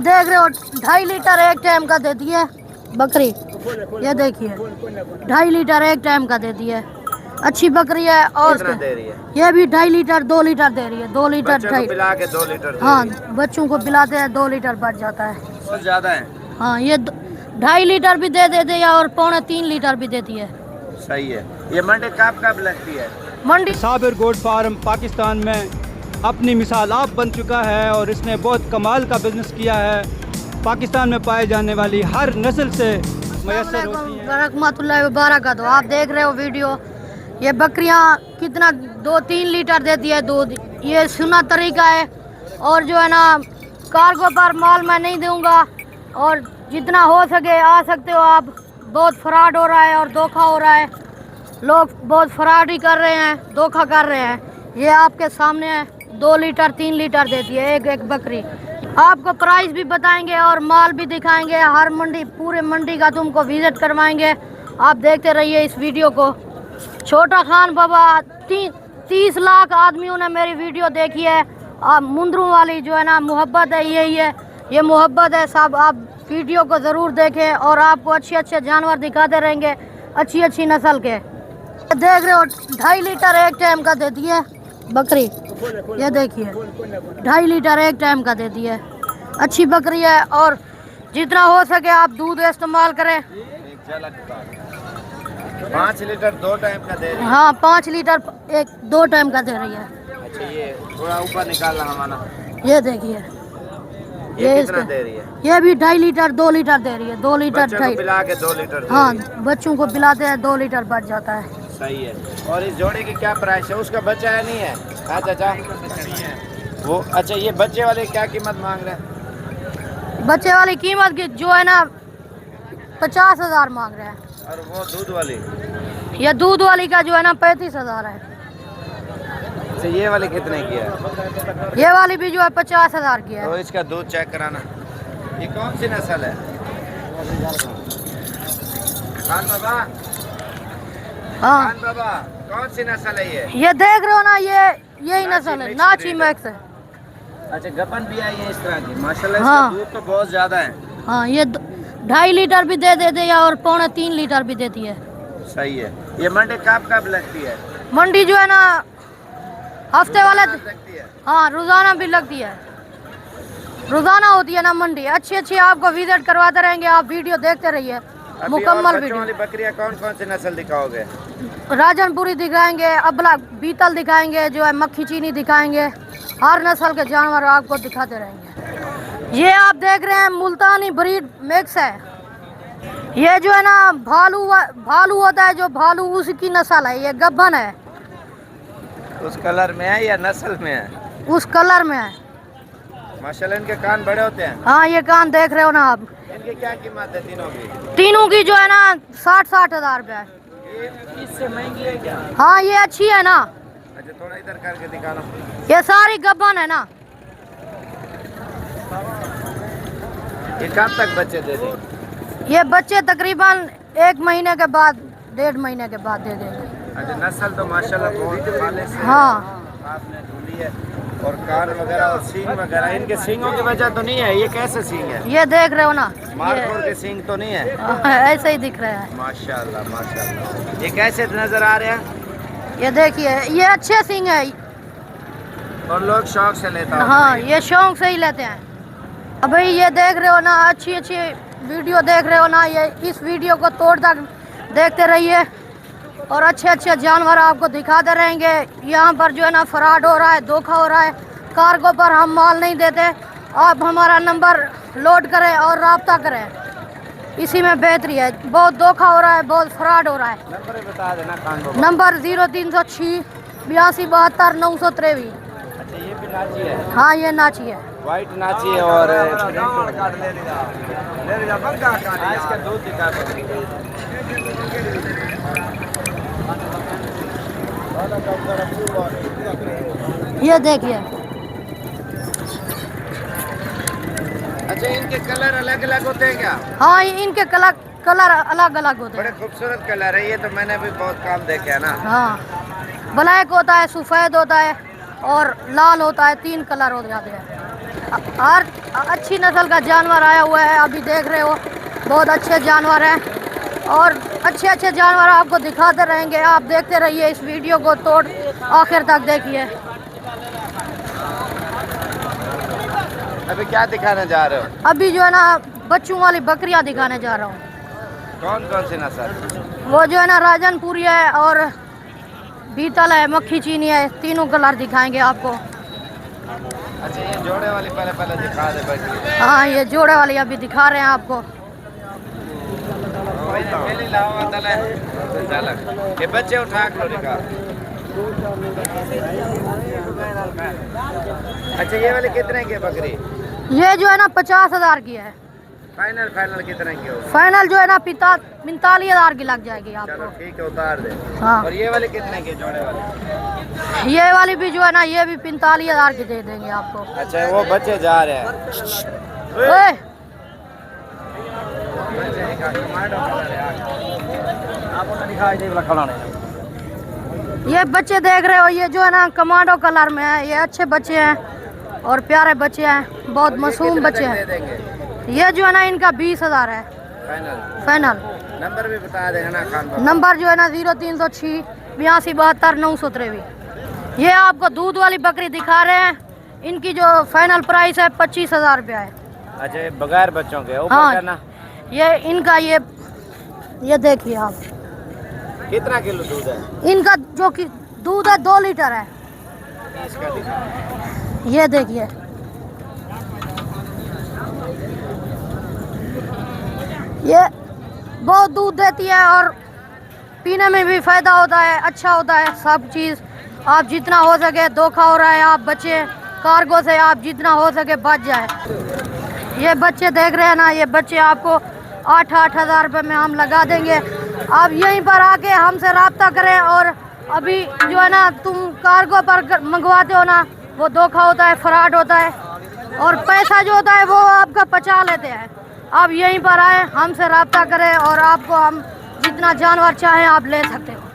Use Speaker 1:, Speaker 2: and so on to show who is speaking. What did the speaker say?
Speaker 1: देख रहे हो 2.5 लीटर एक टाइम का देती है बकरी। ये देखिए 2.5 लीटर एक टाइम का देती है। अच्छी बकरी है। और
Speaker 2: दे रही है?
Speaker 1: ये भी 2.5 लीटर 2 लीटर दे रही है। 2 लीटर
Speaker 2: बच्चों को पिला के 2 लीटर दे
Speaker 1: हाँ,
Speaker 2: रही है।
Speaker 1: बच्चों को पिलाते हैं 2 लीटर बच जाता है।
Speaker 2: बहुत ज्यादा है।
Speaker 1: हाँ, ये 2.5 लीटर भी दे देते हैं और 2.75 लीटर भी देती है।
Speaker 2: सही है। ये मंडी कब लगती है?
Speaker 1: मंडी
Speaker 3: साबिर गोट फार्म पाकिस्तान में अपनी मिसाल आप बन चुका है और इसने बहुत कमाल का बिजनेस किया है। पाकिस्तान में पाए जाने वाली हर नस्ल से मैसर होती हैं।
Speaker 1: रहमतुल्लाहि व बरकातहू। आप देख रहे हो वीडियो। ये बकरियां कितना 2-3 लीटर देती है दूध। ये सुना तरीका है। और जो है ना, कार्गो पर माल मैं नहीं दूंगा। और जितना हो सके आ सकते हो आप। बहुत फ्रॉड हो रहा है और धोखा हो रहा है। लोग बहुत फ्रॉड ही कर रहे हैं, धोखा कर रहे हैं। ये आपके सामने है। 2 लीटर 3 लीटर देती है एक बकरी। आपको प्राइस भी बताएंगे और माल भी दिखाएंगे। हर मंडी, पूरे मंडी का तुमको विजिट करवाएंगे। आप देखते रहिए इस वीडियो को। छोटा खान बाबा 30 लाख आदमियों ने मेरी वीडियो देखी है। आप मुंदरों वाली जो है ना मोहब्बत है, यही है। ये मोहब्बत है साहब। आप वीडियो को ज़रूर देखें और आपको अच्छे जानवर दिखाते रहेंगे, अच्छी नस्ल के। देख रहे हो 2.5 लीटर एक टाइम का देती है बकरी। ये देखिए 2.5 लीटर एक टाइम का देती है। अच्छी बकरी है। और जितना हो सके आप दूध इस्तेमाल करें।
Speaker 2: 5 लीटर 2 टाइम का दे रही है।
Speaker 1: हाँ, 5 लीटर 2 टाइम का दे रही है।
Speaker 2: अच्छा, ये थोड़ा ऊपर निकालना हमारा।
Speaker 1: ये देखिए
Speaker 2: ये कितना दे रही है?
Speaker 1: ये भी 2.5 लीटर 2 लीटर दे रही है। 2 लीटर
Speaker 2: बच्चों को पिला के 2 लीटर दे
Speaker 1: हाँ,
Speaker 2: रही है।
Speaker 1: बच्चों को पिलाते हैं 2 लीटर बच जाता है।
Speaker 2: सही है। और इस जोड़े की क्या प्राइस है? उसका बच्चा है नहीं है? हाँ चाचा, वो अच्छा, ये बच्चे वाले क्या कीमत मांग रहे हैं?
Speaker 1: बच्चे वाली कीमत की जो है ना 50,000 मांग रहे हैं।
Speaker 2: और वो दूध वाली?
Speaker 1: ये दूध वाली का जो है ना 35,000 है।
Speaker 2: अच्छा, ये वाली कितने की है?
Speaker 1: ये वाली भी जो है 50,000 की है।
Speaker 2: तो इसका दूध चेक कराना। ये कौन सी नस्ल है? खान बाबा,
Speaker 1: हाँ,
Speaker 2: खान बाबा, कौन सी नस्ल है ये?
Speaker 1: ये देख रहे हो ना, यही नस्ल है, नाची मैक्स है।
Speaker 2: अच्छा, गपन भी आई है इस तरह की माशाल्लाह।
Speaker 1: हाँ।
Speaker 2: इसका दूध तो बहुत ज्यादा है।
Speaker 1: हाँ, ये 2.5 लीटर भी दे देते हैं और 3.25 लीटर भी देती है।
Speaker 2: सही है। ये मंडी कब लगती है?
Speaker 1: मंडी जो है ना हफ्ते वाले
Speaker 2: लगती है।
Speaker 1: हाँ, रोजाना भी लगती है। रोजाना होती है ना मंडी। अच्छी आपको विजिट करवाते रहेंगे। आप वीडियो देखते रहिए, मुकम्मल
Speaker 2: बच्चों
Speaker 1: वीडियो।
Speaker 2: वाली बकरियां कौन सी नस्ल दिखाओगे?
Speaker 1: राजनपुरी दिखाएंगे, अबला बीतल दिखाएंगे, जो है मक्खी चीनी दिखाएंगे। हर नस्ल के जानवर आपको दिखाते रहेंगे। ये आप देख रहे हैं मुल्तानी ब्रीड मिक्स है। ये जो है ना भालू होता है, जो भालू उसकी नस्ल है। ये गब्बन है।
Speaker 2: उस कलर में है या नस्ल में है?
Speaker 1: उस कलर में है।
Speaker 2: माशाल्लाह, इनके कान बड़े होते हैं।
Speaker 1: हाँ, ये कान देख रहे हो ना आप।
Speaker 2: इनकी क्या कीमत है तीनों की?
Speaker 1: तीनों की जो है ना 60 हजार रुपया है।
Speaker 2: ये इससे महंगी है क्या?
Speaker 1: हाँ, ये अच्छी है ना।
Speaker 2: अच्छा, थोड़ा इधर करके दिखाना।
Speaker 1: ये सारी गब्बन है ना।
Speaker 2: ये कब तक बच्चे दे देंगे?
Speaker 1: ये बच्चे तकरीबन 1 महीने के बाद, 1.5 महीने के बाद दे देंगे।
Speaker 2: अच्छा, नस्ल तो माशाल्लाह बहुत कमाल से
Speaker 1: हाँ,
Speaker 2: आपने ढूंढी है। और कान वगैरह और सींग वगैरह, इनके सींगों की वजह तो नहीं है? ये कैसे सींग है?
Speaker 1: ये देख रहे हो ना,
Speaker 2: मारखोर के सींग तो नहीं है?
Speaker 1: ऐसे ही दिख रहे हैं।
Speaker 2: माशाल्लाह माशाल्लाह। ये कैसे नजर आ रहे हैं?
Speaker 1: ये देखिए, ये अच्छे सिंग है।
Speaker 2: और लोग शौक से लेता है।
Speaker 1: हाँ, ये शौक से ही लेते हैं। अभी ये देख रहे हो ना, अच्छी वीडियो देख रहे हो ना। ये इस वीडियो को तोड़ तक देखते रहिए और अच्छे जानवर आपको दिखाते रहेंगे। यहाँ पर जो है ना फ्रॉड हो रहा है, धोखा हो रहा है। कार्गो पर हम माल नहीं देते। आप हमारा नंबर लोड करें और रब्ता करें, इसी में बेहतरी है। बहुत धोखा हो रहा है, बहुत फ्रॉड हो रहा है।
Speaker 2: नंबर बता देना कान को।
Speaker 1: नंबर 0306 82 72 923।
Speaker 2: अच्छा, ये भी नाची है?
Speaker 1: हाँ, ये नाची है।
Speaker 2: वाइट नाची है। और इसका दूध दिखा सकते।
Speaker 1: ये देखिए।
Speaker 2: अच्छा, इनके कलर अलग अलग होते हैं क्या?
Speaker 1: हाँ, इनके कलर अलग अलग होते
Speaker 2: बड़े
Speaker 1: हैं।
Speaker 2: खूबसूरत कलर है। ये तो मैंने भी बहुत कम देखे है ना।
Speaker 1: हाँ, ब्लैक होता है, सफ़ेद होता है और लाल होता है। 3 कलर हो जाते हैं। हर अच्छी नस्ल का जानवर आया हुआ है, अभी देख रहे हो बहुत अच्छे जानवर हैं और अच्छे अच्छे जानवर आपको दिखाते रहेंगे। आप देखते रहिए इस वीडियो को तोड़ आखिर तक देखिए।
Speaker 2: अभी क्या दिखाने जा रहे हो?
Speaker 1: अभी जो है ना बच्चों वाली बकरियां दिखाने जा रहा हूँ।
Speaker 2: कौन कौन सी नस्ल?
Speaker 1: वो जो है ना राजनपुरी है और बीतल है, मक्खी चीनी है, तीनों कलर दिखाएंगे आपको।
Speaker 2: अच्छा ये जोड़े वाली पहले पहले दिखा दे बकरी।
Speaker 1: हाँ ये जोड़े वाली अभी दिखा रहे हैं आपको।
Speaker 2: ये बच्चे उठा कर दिखा। अच्छा ये वाली कितने की है बकरी?
Speaker 1: ये जो है ना 50,000 की है।
Speaker 2: फाइनल फाइनल कितने की होगी?
Speaker 1: फाइनल जो है ना 45,000 की लग जाएगी
Speaker 2: चलो
Speaker 1: आपको।
Speaker 2: ठीक है उतार दे।
Speaker 1: हाँ
Speaker 2: और ये वाली कितने की जोड़े वाली?
Speaker 1: ये वाली भी जो है ना ये भी 45,000 की दे देंगे आपको।
Speaker 2: अच्छा वो बच्चे जा रहे हैं।
Speaker 1: ओए ये बच्चे देख रहे हो, ये जो है ना कमांडो कलर में है, ये अच्छे बच्चे हैं और प्यारे बच्चे हैं, बहुत मासूम बच्चे
Speaker 2: दे
Speaker 1: हैं।
Speaker 2: देंगे
Speaker 1: ये जो है ना इनका 20,000 है
Speaker 2: फाइनल।
Speaker 1: फाइनल।
Speaker 2: नंबर भी बता देना ना खान बाबा।
Speaker 1: नंबर जो है ना 0306 82 72 923। ये आपको दूध वाली बकरी दिखा रहे हैं, इनकी जो फाइनल प्राइस है 25,000 रुपया है।
Speaker 2: अच्छा ये बगैर बच्चों के ऊपर
Speaker 1: हाँ
Speaker 2: करना।
Speaker 1: ये इनका ये देखिए आप,
Speaker 2: कितना किलो दूध है?
Speaker 1: इनका जो कि दूध है 2 लीटर है।
Speaker 2: इसका दिखा।
Speaker 1: ये देखिए ये बहुत दूध देती है और पीने में भी फायदा होता है, अच्छा होता है सब चीज़। आप जितना हो सके, धोखा हो रहा है आप बचे कार्गो से, आप जितना हो सके बच जाए। ये बच्चे देख रहे हैं ना, ये बच्चे आपको 8-8 हज़ार रुपये में हम लगा देंगे। आप यहीं पर आके हमसे रब्ता करें। और अभी जो है ना तुम कार्गो पर मंगवाते हो ना, वो धोखा होता है, फ्रॉड होता है और पैसा जो होता है वो आपका पचा लेते हैं। आप यहीं पर आए, हमसे रब्ता करें और आपको हम जितना जानवर चाहें आप ले सकते हो।